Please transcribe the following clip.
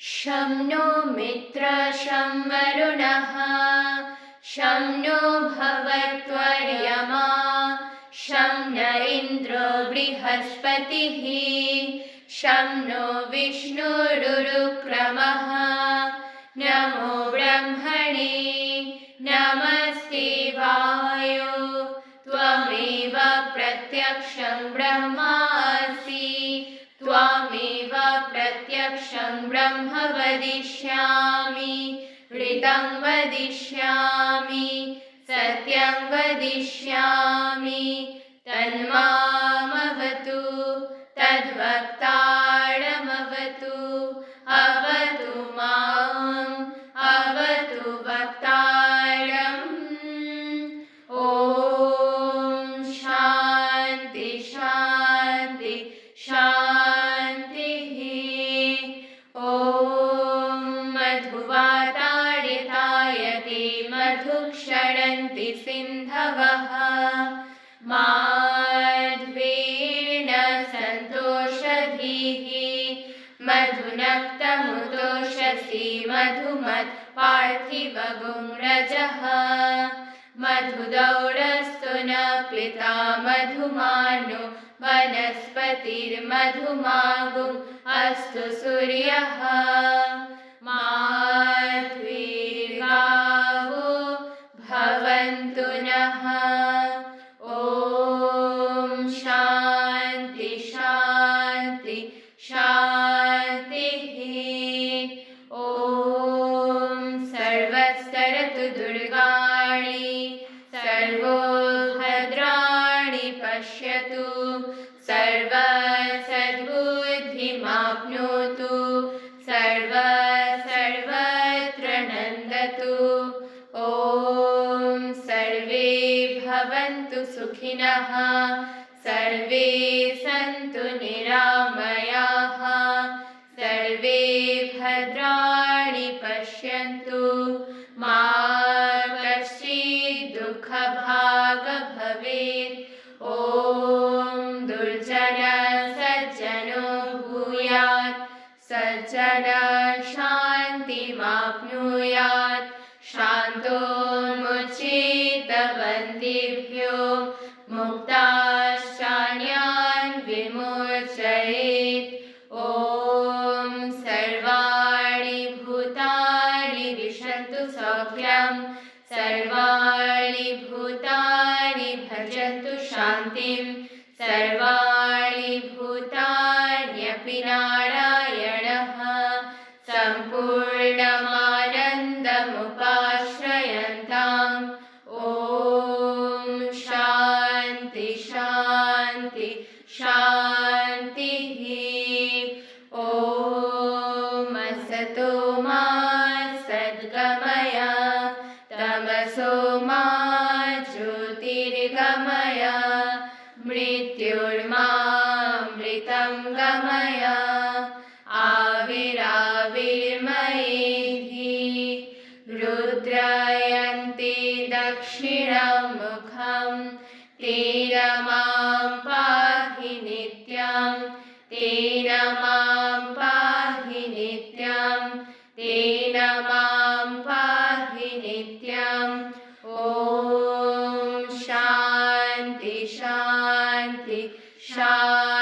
शं नो मित्रः शं वरुणः शं नो भवत्वर्यमा शं न इन्द्रो बृहस्पतिः शं नो विष्णुरुक्रमः नमो ब्रह्मणे नमस्ते वायो त्वमेव प्रत्यक्षं ब्रह्मासि त्वामेव प्रत्यक्षं ब्रह्म वदिष्यामि ऋतं वदिष्यामि सत्यं वदिष्यामि तन्मामवतु तद्वक्तारमवतु अवतु माम् अवतु वक्तारम् ॐ शान्ति शान्ति शान्तिः ॐ मधुवाताडितायते मधुक्षरन्ति सिन्धवः माध्वेन सन्तोषधीः मधुनक्तमुतोषसि मधुमत् पार्थिवगुं रजः मधुदौरस्तु न प्लिता मधुमानो वनस्पतिर्मधुमागुम् अस्तु सूर्यः माध्वीर्गावो भवन्तु नः ॐ शान्ति शान्ति शान्तिः ॐ सर्वस्तरतु दुर्गाणि सर्वो भद्राणि पश्यतु सर्वसद्बुद्धिमाप्नोतु सर्वत्र नन्दतु ॐ सर्वे भवन्तु सुखिनः सर्वे सन्तु निरामयाः सर्वे भद्राणि पश्यन्तु मा कश्चित् दुःखभाग् भवेत् ॐ दुर्जन सज्जनो भूयात् सज्जन शान्तिमाप्नुयात् शान्तो मुचेत बन्दिभ्यो मुक्ताश्चान्यान् विमोचयेत् ॐ सर्वाणि भूतानि विशन्तु सौख्यं सर्वाणि भूतानि भजन्तु शान्तिं सर्वाणि भूतान्यपि नारायणः सम्पूर्णमानन्दमुपाश्रयन्ताम् ॐ शान्ति शान्ति शान्तिः ॐ असतो मा सद्गमय तमसो मा ज्योतिर्गमय मृत्युर्मामृतं गमय आविराविर्मयेहि रुद्रायन्ति दक्षिणमुखं तेन मां पाहि नित्यं तेन मां पाहि नित्यं तेन मां पाहि नित्यम् ॐ शान्ति शान्ति शान्ति